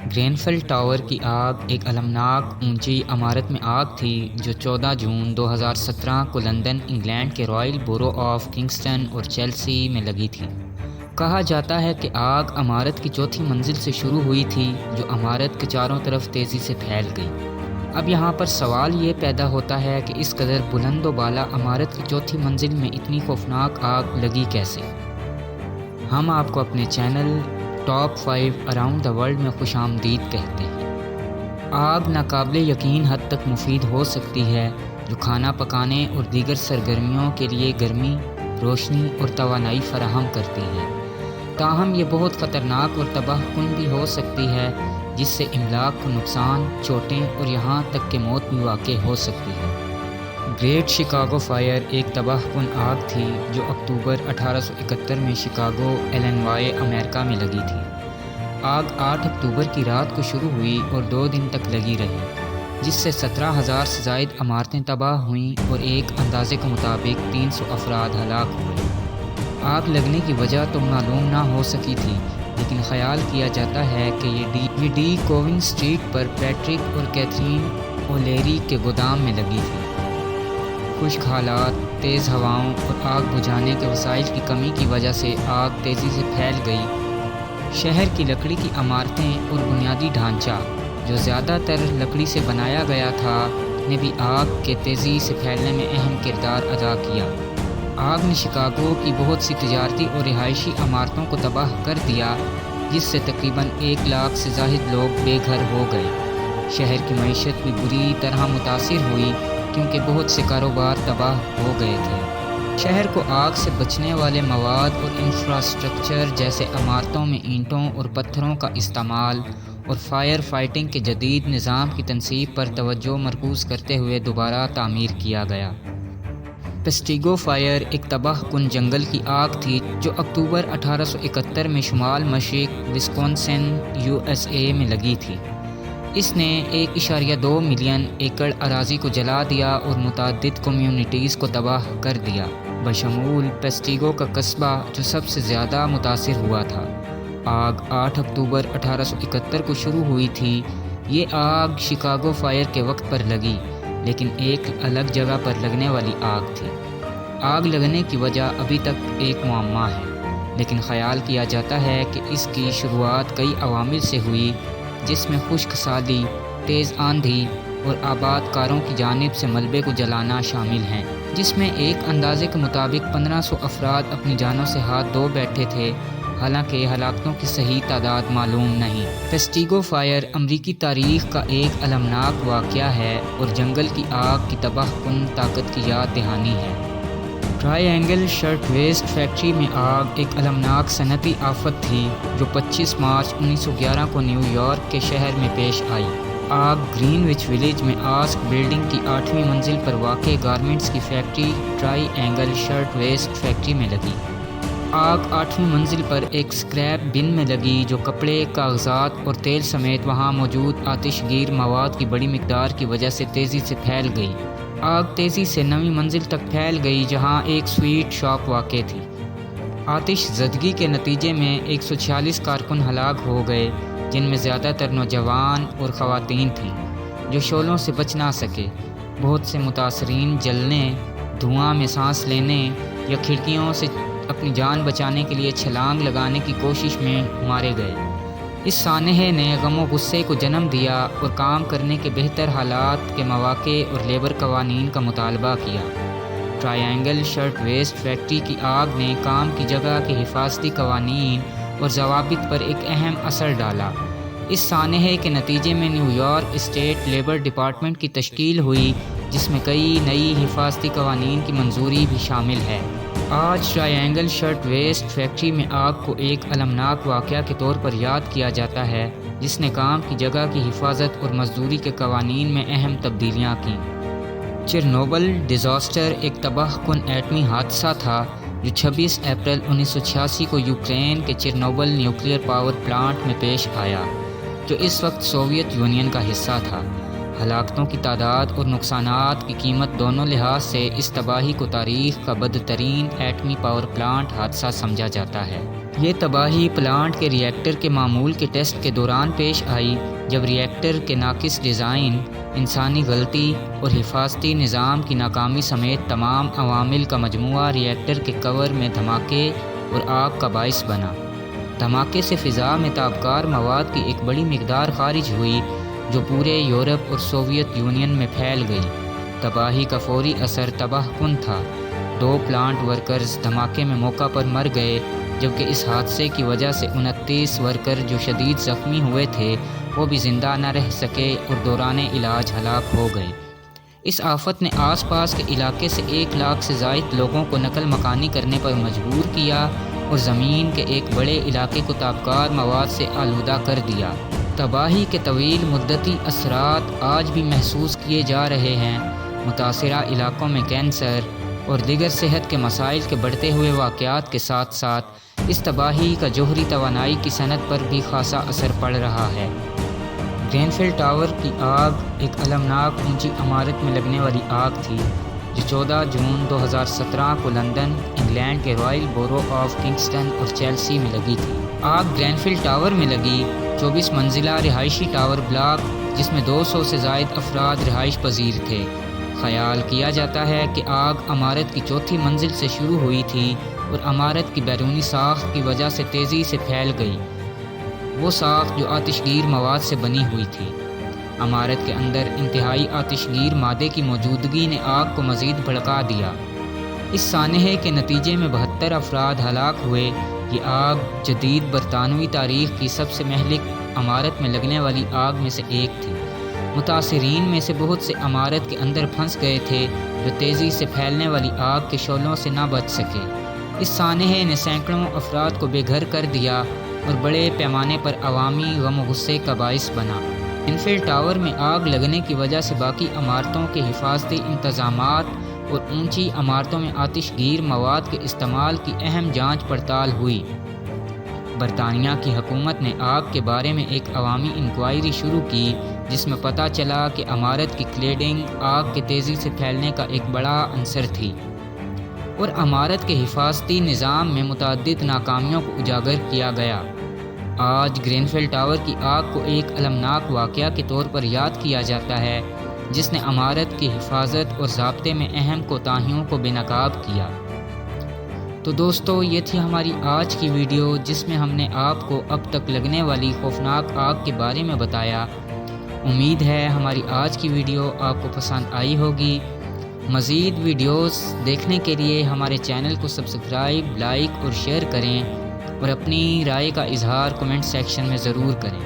گرینفل tower کی آگ ایک المناک اونچی عمارت میں آگ تھی جو 14 جون 2017 کو لندن، انگلینڈ کے رائل بورو آف کنگسٹن اور چیلسی میں لگی تھی۔ کہا جاتا ہے کہ آگ عمارت کی چوتھی منزل سے شروع ہوئی تھی جو عمارت کے چاروں طرف تیزی سے پھیل گئی۔ اب یہاں پر سوال یہ پیدا ہوتا ہے کہ اس قدر بلند و بالا عمارت کی چوتھی منزل میں اتنی خوفناک آگ لگی کیسے؟ ہم آپ کو اپنے channel top 5 around the world میں خوش آمدید کہتے ہیں۔ آگ ناقابل یقین حد تک مفید ہو سکتی ہے جو کھانا پکانے اور دیگر سرگرمیوں کے لیے گرمی، روشنی اور توانائی فراہم کرتی ہے، تاہم یہ بہت خطرناک اور تباہ کن بھی ہو سکتی ہے جس سے املاک کو نقصان، چوٹیں اور یہاں تک کہ موت بھی واقع ہو سکتی ہے۔ گریٹ شکاگو فائر ایک تباہ کن آگ تھی جو اکتوبر 1871 میں شکاگو، ایلنوائے، امریکہ میں لگی تھی۔ آگ 8 اکتوبر کی رات کو شروع ہوئی اور 2 دن تک لگی رہی، جس سے 17,000 سے زائد عمارتیں تباہ ہوئیں اور ایک اندازے کے مطابق 300 افراد ہلاک ہوئے۔ آگ لگنے کی وجہ تو معلوم نہ ہو سکی تھی، لیکن خیال کیا جاتا ہے کہ یہ ڈی کوونگ اسٹریٹ پر پیٹرک اور کیتھرین اولیری کے گودام میں لگی تھی۔ خشک حالات، تیز ہواؤں اور آگ بجھانے کے وسائل کی کمی کی وجہ سے آگ تیزی سے پھیل گئی۔ شہر کی لکڑی کی عمارتیں اور بنیادی ڈھانچہ جو زیادہ تر لکڑی سے بنایا گیا تھا نے بھی آگ کے تیزی سے پھیلنے میں اہم کردار ادا کیا۔ آگ نے شکاگو کی بہت سی تجارتی اور رہائشی عمارتوں کو تباہ کر دیا، جس سے تقریباً 1 لاکھ سے زائد لوگ بے گھر ہو گئے۔ شہر کی معیشت بھی بری طرح متاثر ہوئی کیونکہ بہت سے کاروبار تباہ ہو گئے تھے۔ شہر کو آگ سے بچنے والے مواد اور انفراسٹرکچر جیسے عمارتوں میں اینٹوں اور پتھروں کا استعمال اور فائر فائٹنگ کے جدید نظام کی تنصیب پر توجہ مرکوز کرتے ہوئے دوبارہ تعمیر کیا گیا۔ پیسٹیگو فائر ایک تباہ کن جنگل کی آگ تھی جو اکتوبر 1871 میں شمال مشرق وسکونسن، USA میں لگی تھی۔ اس نے 1.2 ملین ایکڑ اراضی کو جلا دیا اور متعدد کمیونٹیز کو تباہ کر دیا، بشمول پیسٹیگو کا قصبہ جو سب سے زیادہ متاثر ہوا تھا۔ آگ 8 اکتوبر 1871 کو شروع ہوئی تھی۔ یہ آگ شکاگو فائر کے وقت پر لگی، لیکن ایک الگ جگہ پر لگنے والی آگ تھی۔ آگ لگنے کی وجہ ابھی تک ایک معمہ ہے، لیکن خیال کیا جاتا ہے کہ اس کی شروعات کئی عوامل سے ہوئی، جس میں خشک سالی، تیز آندھی اور آباد کاروں کی جانب سے ملبے کو جلانا شامل ہیں، جس میں ایک اندازے کے مطابق 1500 افراد اپنی جانوں سے ہاتھ دھو بیٹھے تھے، حالانکہ ہلاکتوں کی صحیح تعداد معلوم نہیں۔ پیسٹیگو فائر امریکی تاریخ کا ایک المناک واقعہ ہے اور جنگل کی آگ کی تباہ کن طاقت کی یاد دہانی ہے۔ Triangle Shirtwaist factory میں آگ ایک المناک صنعتی آفت تھی جو 25 مارچ 1911 کو نیو یارک کے شہر میں پیش آئی۔ آگ گرین وچ ولیج میں آسک بلڈنگ کی 8ویں منزل پر واقع گارمنٹس کی factory Triangle Shirtwaist factory میں لگی۔ آگ 8ویں منزل پر ایک سکریپ بن میں لگی جو کپڑے، کاغذات اور تیل سمیت وہاں موجود آتش گیر مواد کی بڑی مقدار کی وجہ سے تیزی سے پھیل گئی۔ آگ تیزی سے 9ویں منزل تک پھیل گئی جہاں ایک سویٹ شاپ واقع تھی۔ آتش زدگی کے نتیجے میں 146 کارکن ہلاک ہو گئے، جن میں زیادہ تر نوجوان اور خواتین تھیں جو شعلوں سے بچ نہ سکے۔ بہت سے متاثرین جلنے، دھواں میں سانس لینے یا کھڑکیوں سے اپنی جان بچانے کے لیے چھلانگ لگانے کی کوشش میں مارے گئے۔ اس سانحے نے غم و غصے کو جنم دیا اور کام کرنے کے بہتر حالات کے مواقع اور لیبر قوانین کا مطالبہ کیا۔ Triangle Shirtwaist factory کی آگ نے کام کی جگہ کے حفاظتی قوانین اور ضوابط پر ایک اہم اثر ڈالا۔ اس سانحے کے نتیجے میں new York state labour department کی تشکیل ہوئی، جس میں کئی نئی حفاظتی قوانین کی منظوری بھی شامل ہے۔ آج Triangle Shirtwaist factory میں آگ کو ایک المناک واقعہ کے طور پر یاد کیا جاتا ہے جس نے کام کی جگہ کی حفاظت اور مزدوری کے قوانین میں اہم تبدیلیاں کیں۔ چرنوبل ڈیزاسٹر ایک تباہ کن ایٹمی حادثہ تھا جو 26 اپریل 1986 کو یوکرین کے چرنوبل نیوکلیئر پاور پلانٹ میں پیش آیا، جو اس وقت سوویت یونین کا حصہ تھا۔ ہلاکتوں کی تعداد اور نقصانات کی قیمت دونوں لحاظ سے اس تباہی کو تاریخ کا بدترین ایٹمی پاور پلانٹ حادثہ سمجھا جاتا ہے۔ یہ تباہی پلانٹ کے ری ایکٹر کے معمول کے ٹیسٹ کے دوران پیش آئی، جب ری ایکٹر کے ناقص ڈیزائن، انسانی غلطی اور حفاظتی نظام کی ناکامی سمیت تمام عوامل کا مجموعہ ری ایکٹر کے کور میں دھماکے اور آگ کا باعث بنا۔ دھماکے سے فضا میں تابکار مواد کی ایک بڑی مقدار خارج ہوئی، جو پورے یورپ اور سوویت یونین میں پھیل گئی۔ تباہی کا فوری اثر تباہ کن تھا۔ 2 پلانٹ ورکرز دھماکے میں موقع پر مر گئے، جبکہ اس حادثے کی وجہ سے 29 ورکر جو شدید زخمی ہوئے تھے وہ بھی زندہ نہ رہ سکے اور دوران علاج ہلاک ہو گئے۔ اس آفت نے آس پاس کے علاقے سے 1 لاکھ سے زائد لوگوں کو نقل مکانی کرنے پر مجبور کیا اور زمین کے ایک بڑے علاقے کو تابکار مواد سے آلودہ کر دیا۔ تباہی کے طویل مدتی اثرات آج بھی محسوس کیے جا رہے ہیں۔ متاثرہ علاقوں میں کینسر اور دیگر صحت کے مسائل کے بڑھتے ہوئے واقعات کے ساتھ ساتھ اس تباہی کا جوہری توانائی کی صنعت پر بھی خاصا اثر پڑ رہا ہے۔ گرینفیل ٹاور کی آگ ایک المناک اونچی عمارت میں لگنے والی آگ تھی، جو 14 جون 2017 کو لندن، انگلینڈ کے رائل بورو آف کنگسٹن اور چیلسی میں لگی تھی۔ آگ گرینفیل ٹاور میں لگی، 24 منزلہ رہائشی ٹاور بلاک جس میں 200 سے زائد افراد رہائش پذیر تھے۔ خیال کیا جاتا ہے کہ آگ عمارت کی 4تھی منزل سے شروع ہوئی تھی اور عمارت کی بیرونی ساخت کی وجہ سے تیزی سے پھیل گئی، وہ ساخت جو آتش گیر مواد سے بنی ہوئی تھی۔ عمارت کے اندر انتہائی آتش گیر مادے کی موجودگی نے آگ کو مزید بھڑکا دیا۔ اس سانحے کے نتیجے میں 72 افراد ہلاک ہوئے۔ یہ آگ جدید برطانوی تاریخ کی سب سے مہلک عمارت میں لگنے والی آگ میں سے ایک تھی۔ متاثرین میں سے بہت سے عمارت کے اندر پھنس گئے تھے، جو تیزی سے پھیلنے والی آگ کے شعلوں سے نہ بچ سکے۔ اس سانحے نے سینکڑوں افراد کو بے گھر کر دیا اور بڑے پیمانے پر عوامی غم و غصے کا باعث بنا۔ گرینفیل ٹاور میں آگ لگنے کی وجہ سے باقی عمارتوں کے حفاظتی انتظامات اور اونچی عمارتوں میں آتش گیر مواد کے استعمال کی اہم جانچ پڑتال ہوئی۔ برطانیہ کی حکومت نے آگ کے بارے میں ایک عوامی انکوائری شروع کی، جس میں پتہ چلا کہ عمارت کی کلیڈنگ آگ کے تیزی سے پھیلنے کا ایک بڑا عنصر تھی اور عمارت کے حفاظتی نظام میں متعدد ناکامیوں کو اجاگر کیا گیا۔ آج گرینفیل ٹاور کی آگ کو ایک المناک واقعہ کے طور پر یاد کیا جاتا ہے، جس نے عمارت کی حفاظت اور ضابطے میں اہم کوتاہیوں کو بے نقاب کیا۔ تو دوستو، یہ تھی ہماری آج کی ویڈیو، جس میں ہم نے آپ کو اب تک لگنے والی خوفناک آگ کے بارے میں بتایا۔ امید ہے ہماری آج کی ویڈیو آپ کو پسند آئی ہوگی۔ مزید ویڈیوز دیکھنے کے لیے ہمارے چینل کو سبسکرائب، لائک اور شیئر کریں اور اپنی رائے کا اظہار کمنٹ سیکشن میں ضرور کریں۔